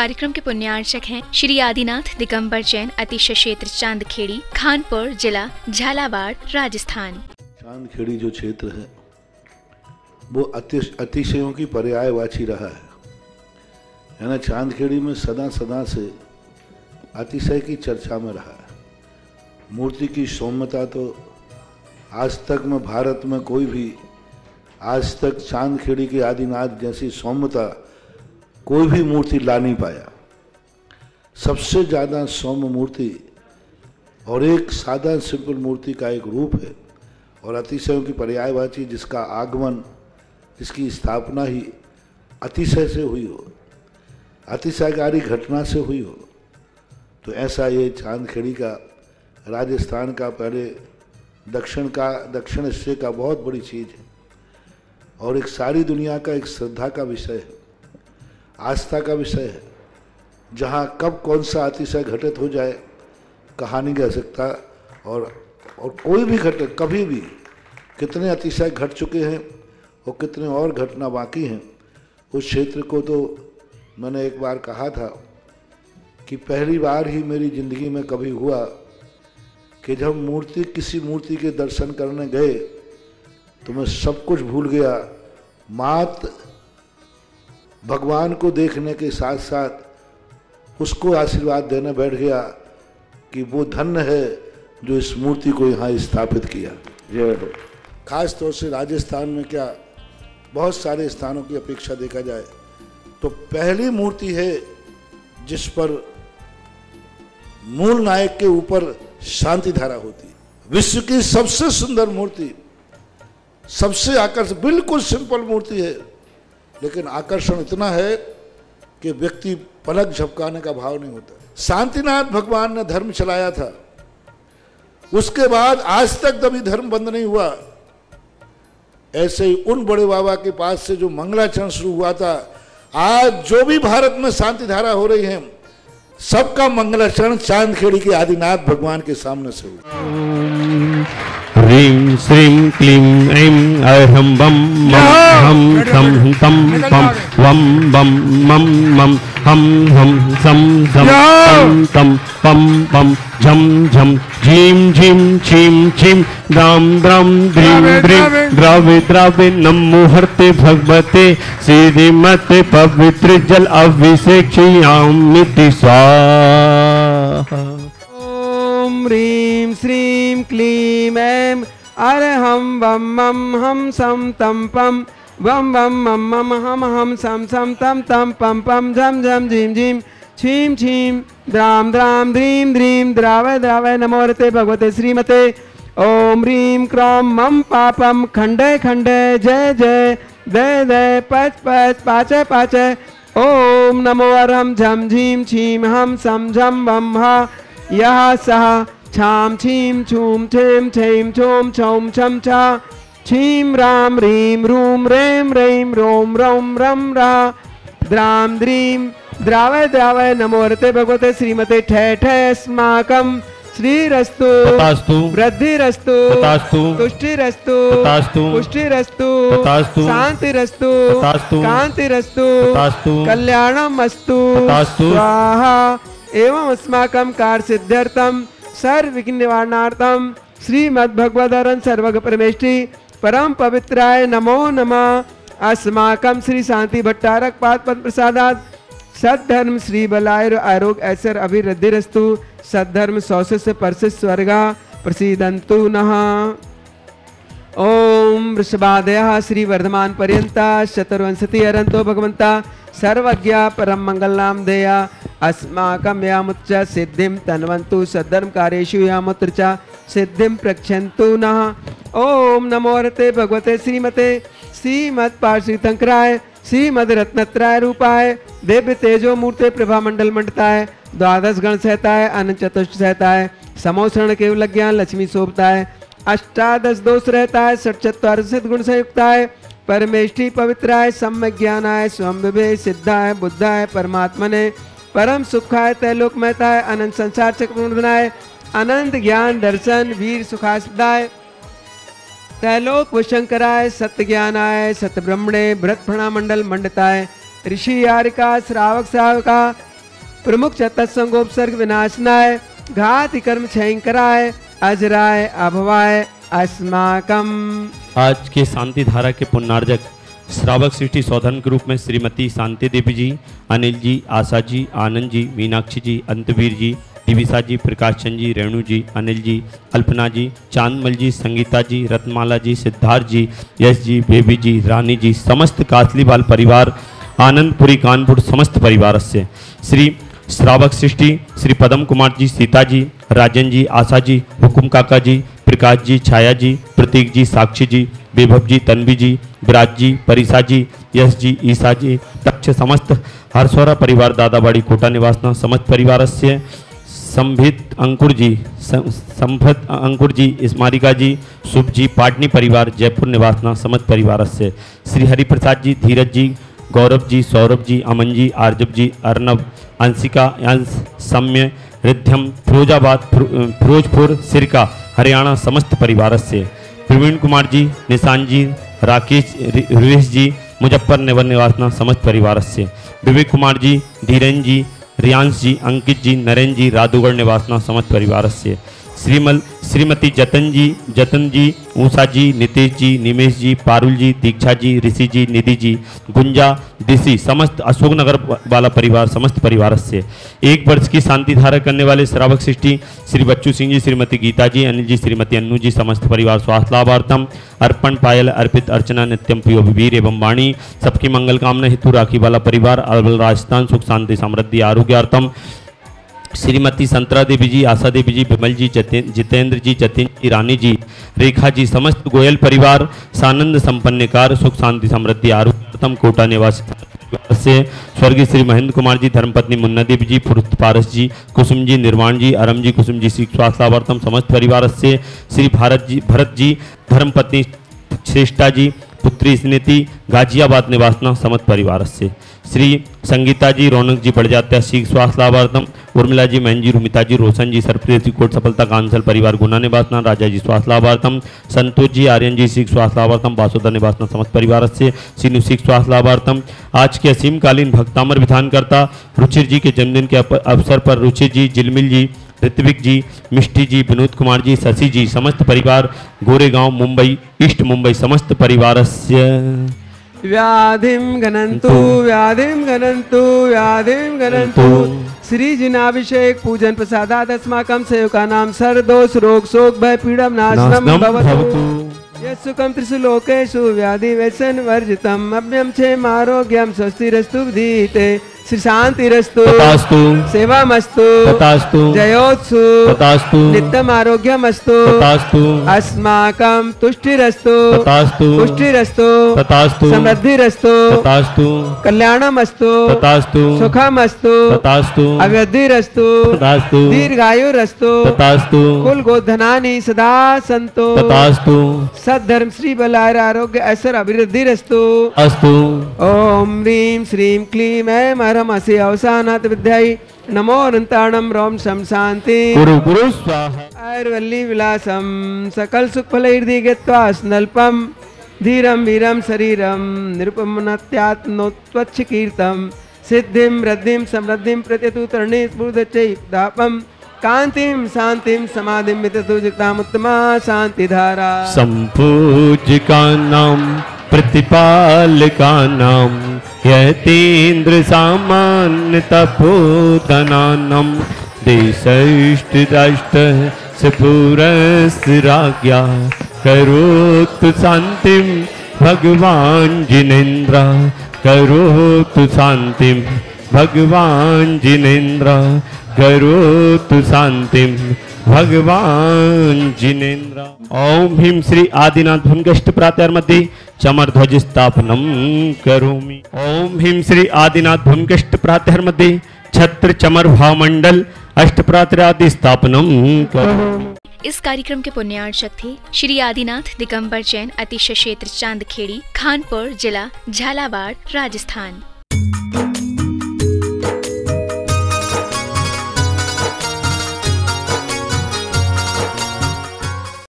कार्यक्रम के पुण्यार्चक हैं श्री आदिनाथ दिगंबर जैन, अतिशय क्षेत्र चांदखेड़ी, खानपुर जिला, झालावाड़, राजस्थान। चांदखेड़ी जो क्षेत्र है वो अतिशयों की पर्यायवाची रहा है। यानी चांदखेड़ी में सदा से अतिशय की चर्चा में रहा है। मूर्ति की सौम्यता तो आज तक में भारत में कोई भी आज तक चांदखेड़ी के आदिनाथ जैसी सौम्यता कोई भी मूर्ति ला नहीं पाया। सबसे ज़्यादा सौम्य मूर्ति और एक सादा सिंपल मूर्ति का एक रूप है और अतिशयों की पर्यायवाची, जिसका आगमन, जिसकी स्थापना ही अतिशय से हुई हो, अतिशयकारी घटना से हुई हो, तो ऐसा ये चांदखेड़ी का, राजस्थान का, पहले दक्षिण हिस्से का बहुत बड़ी चीज़ है और एक सारी दुनिया का एक श्रद्धा का विषय है, आस्था का विषय है। जहाँ कब कौन सा अतिशय घटित हो जाए कहा नहीं कह सकता और कोई भी घटना कभी भी, कितने अतिशय घट चुके हैं और कितने और घटना बाकी हैं। उस क्षेत्र को तो मैंने एक बार कहा था कि पहली बार ही मेरी ज़िंदगी में कभी हुआ कि जब किसी मूर्ति के दर्शन करने गए तो मैं सब कुछ भूल गया। मात्र भगवान को देखने के साथ साथ उसको आशीर्वाद देने बैठ गया कि वो धन्य है जो इस मूर्ति को यहाँ स्थापित किया। जय हो। खास तौर से राजस्थान में क्या बहुत सारे स्थानों की अपेक्षा देखा जाए तो पहली मूर्ति है जिस पर मूल नायक के ऊपर शांति धारा होती है। विश्व की सबसे सुंदर मूर्ति, सबसे आकर्षक, बिल्कुल सिंपल मूर्ति है लेकिन आकर्षण इतना है कि व्यक्ति पलक झपकाने का भाव नहीं होता। शांतिनाथ भगवान ने धर्म चलाया था, उसके बाद आज तक कभी धर्म बंद नहीं हुआ। ऐसे ही उन बड़े बाबा के पास से जो मंगलाचरण शुरू हुआ था, आज जो भी भारत में शांति धारा हो रही है सबका मंगलाचरण चांदखेड़ी के आदिनाथ भगवान के सामने से हुआ। ह्रीं श्रीं क्लीं ऐं अहं बम हम तं तं पम वम बम मम मम हम सम सम तं पम पम झम झम झीं झीं छीं छीं द्रां द्रां द्रीं द्रीं द्रावे द्रावे नमो हर्ते भगवते श्रीमते पवित्र जल अभिषेक्ष्यामि स्वाहा। ओम ह्रीं श्रीं क्लीं ऐं अरहं बम मम हम सम तम पम वम वम मम मम हम सम सम तम तम पम पम झम झम झीं झीं छीं छीं द्रां द्रां द्रीं द्रीं द्रावय द्रावय नमो हरते भगवते श्रीमते। ओम ह्रीं क्रों मम पापम खंडय खंडय जय जय दय दय पच पच पाचय पाचय। ओम नमो अरहं झम झीं छीं हम सम झम वम हा यह सह छाम छीं छूम छेम छेम छोम छौम छम छा छीं राम ह्रीं रूम रेम रैम रोम रौम रम रा द्रां द्रीं द्रावय द्रावय नमो हरते भगवते श्रीमते ठय ठय अस्माकं श्रीरस्तु तथास्तु वृद्धिरस्तु तथास्तु तुष्टिरस्तु तथास्तु पुष्टिरस्तु तथास्तु शांतिरस्तु तथास्तु कांतिरस्तु तथास्तु कल्याणमस्तु तथास्तु स्वाहा। एवं अस्माकं कार्य सिद्ध्यर्थं सर्व विघ्न निवारणार्थं श्रीमद्भगवदरं सर्वग परमेष्टि परम पवित्राय नमो नमः। अस्माकं श्री शांति भट्टारक पाद पद प्रसादात सद्धर्म श्री बलाय आरोग्य ऐसर अभिवृद्धिरस्तु। सद्धर्म सौस्य परसित स्वर्गा प्रसीदन्तु नः। ओम वृषभादयः श्री वर्धमान पर्यंता शतुर्विंशति अरंतो भगवंता सर्वज्ञ परम मंगलनाम देया अस्माकं यामुच्च सिद्धिं तन्वन्तु सद्धर्म कार्येषु यामुत्र च सिद्धिं प्रक्षन्तु नः। ओम नमो हरते भगवते श्रीमते श्रीमद् पार्श्वीतंकराय श्रीमद् रत्नत्राय रूपाय दिव्य तेजो मूर्ते प्रभा मंडल मंडताय द्वादश गण सहताय अनंत चतुष्ट सहताय समोषण केवल ज्ञान लक्ष्मी शोभताय अष्टादश दोष रहताय षट्चत्वारिंशत् गुण संयुक्ताय परमेष्टि पवित्राय सम्यक ज्ञानाय स्वयं सिद्धाय बुद्धाय परमात्मने परम सुखाय त्रैलोक महताय अनंत संसार चक्रवर्धनाय अनंत ज्ञान दर्शन वीर सुखासिदाय त्रैलोक वशंकराय सत्य ज्ञानाय सत्य ब्रह्मणे भरत फणा मंडल मंडताय ऋषि यारिका श्रावक श्रावका प्रमुख च तत्संगोपसर्ग विनाशनाय घाति कर्म क्षयंकराय अजराय अभवाय अस्माकम। आज के शांति धारा के पुण्यार्जक श्रावक सृष्टि सौधन के रूप में श्रीमती शांति देवी जी, अनिल जी, आशा जी, आनंद जी, मीनाक्षी जी, अंतवीर जी, दिविसा जी, प्रकाश चंद जी, रेणु जी, अनिल जी, अल्पना जी, चांदमल जी, संगीता जी, रत्नमाला जी, सिद्धार्थ जी, यश जी, बेबी जी, रानी जी, समस्त कासलीवाल परिवार, आनंदपुरी कानपुर समस्त परिवार से श्री श्रावक सृष्टि श्री पदम कुमार जी, सीता जी, राजन जी, आशा जी, हुकुम काका जी, प्रकाश जी, छाया जी, प्रतीक जी, साक्षी जी, वैभव जी, तन्वी जी, विराज जी, परिसा जी, यश जी, ईसा जी, तक्ष समस्त हर्षौरा परिवार, दादाबाड़ी कोटा निवासना समस्त परिवार से संभित अंकुर जी, संभत अंकुर जी, स्मारिका जी, शुभ जी, पाटनी परिवार जयपुर निवासना समस्त परिवार से श्री हरिप्रसाद जी, धीरज जी, गौरव जी, सौरभ जी, अमन जी, आर्जब जी, अर्नब, अंशिका, अंश, सम्य, रिद्धम, फिरोजाबाद, फिरोजपुर, सिरका हरियाणा समस्त परिवार से प्रवीण कुमार जी, निशान जी, राकेश रुवेश जी, मुजफ्फरनगर निवासना समस्त परिवार से विवेक कुमार जी, धीरेन जी, रियांश जी, अंकित जी, नरेंद्र जी, राधुगढ़ निवासना समस्त परिवार से श्रीमती जतन जी, ऊषा जी, नितेश जी, निमेश जी, पारुल जी, दीक्षा जी, ऋषि जी, निधि जी, गुंजा, दिशी समस्त अशोकनगर वाला परिवार समस्त परिवार से 1 वर्ष की शांति धारा करने वाले श्रावक सृष्टि श्री बच्चू सिंह जी, श्रीमती गीता जी, अनिल जी, श्रीमती अन्नू जी, समस्त परिवार स्वास्थ्य लाभार्थम अर्पण पायल अर्पित अर्चना नित्यम प्रियो वीर एवं वाणी सबकी मंगल कामना हेतु राखी वाला परिवार अरवल राजस्थान सुख शांति समृद्धि आरोग्यार्थम श्रीमती संतरा देवी जी, आशा देवी जी, विमल जी, जितेंद्र जी, जतिन जी, रानी जी, रेखा जी, समस्त गोयल परिवार सानंद संपन्नकार सुख शांति समृद्धि आरोग्यम कोटा निवासी से स्वर्गीय श्री महेंद्र कुमार जी, धर्मपत्नी मुन्ना देवी जी, पुरुष पारस जी, कुसुम जी, निर्वाण जी, अरम जी, कुसुम जी, स्वास्थ्य लाभार्थम समस्त परिवार से श्री भरत जी, धर्मपत्नी श्रेष्ठा जी, पुत्री स्नेति, गाजियाबाद निवासना समस्त परिवार से श्री संगीता जी, रौनक जी, बढ़ जाते शीख स्वास्थ्य लाभार्थम उर्मिला जी, महन जी, रुमिता जी, रोशन जी, सरप्रीत जी, कोट सफलता कांसल परिवार गुना निवासना राजा जी स्वास्थ्य लाभार्थम संतोष जी, आर्यन जी, शीख स्वास्थ्य लाभार्थम बासोदा निवासना समस्त परिवार से सीनू शीख स्वास्थ्य लाभार्थम। आज के असीमकालीन भक्तामर विधानकर्ता रुचिर जी के जन्मदिन के अवसर पर रुचिर जी, जिलमिल जी, ऋत्विक जी, मिष्टी जी, विनोद कुमार जी, शशि जी, समस्त परिवार गोरेगांव मुंबई ईस्ट मुंबई समस्त परिवार से व्याधिं गणन्तु व्याधिं गणन्तु व्याधिं गणन्तु श्री जिनाभिषेक पूजन प्रसादात् अस्माकं सेवकानां सर्वदोष रोग शोक भय पीडा नाशनं भवतु यत्सुखं त्रिषु लोकेषु व्याधि व्यसन वर्जितम् अभ्यं क्षेम आरोग्यं स्वस्तिरस्तु विधीते श्री शांतिरस्तु तथास्तु सेवामस्तु तथास्तु जयोत्सु तथास्तु नित्यम आरोग्यमस्तु तथास्तु अस्माकं तुष्टिरस्तु तथास्तु पुष्टिरस्तु तथास्तु समृद्धिरस्तु तथास्तु कल्याणमस्तु तथास्तु सुखमस्तु तथास्तु अव्यधिरस्तु तथास्तु दीर्घायुरस्तु तथास्तु कुल गोधनानि सदा सन्तु तथास्तु सद्धर्म श्री बलाय आरोग्य ऐश्वर्य अभिवृद्धिरस्तु अस्तु। ओम ह्रीं श्रीं क्लीं ऐं हरमसि अवसानात् विद्यायै नमो अनंताणं रोम शम शांति गुरु गुरु स्वाहा ऐर्वल्ली विलासम सकल सुख फल हृदय गत्वा स्नल्पम धीरम वीरम शरीरम निरुपमनत्यात्मोत्वच्छ कीर्तम सिद्धिं रद्धिं समृद्धिं प्रत्यतु तरणे स्फुरदच्चैदापम कांतिम शांतिम समाधिम विततु जगतामुत्तमा शांति धारा संपूज्यकानां प्रतिपालकानां यतीन्द्र सामान्य तपोधनानां देशैष्टराष्ट्र स्फुरस्राज्ञा करोतु शान्तिं भगवान् जिनेन्द्र करोतु शान्तिं भगवान् जिनेन्द्र करोतु शान्तिं भगवान् जिनेन्द्र। ओम ह्रीं श्री आदिनाथ भूमिकष्ट प्रातर्मध्ये चमर ध्वज स्थापनम करोमि। ओम ह्रीं श्री आदिनाथ भूमिकष्ट प्रातर्मध्ये छत्र चमर भावमंडल अष्टप्रातरादि स्थापनम करोमि। इस कार्यक्रम के पुण्यार्चक थे श्री आदिनाथ दिगंबर जैन अतिशय क्षेत्र चांदखेड़ी, खानपुर जिला, झालावाड़, राजस्थान।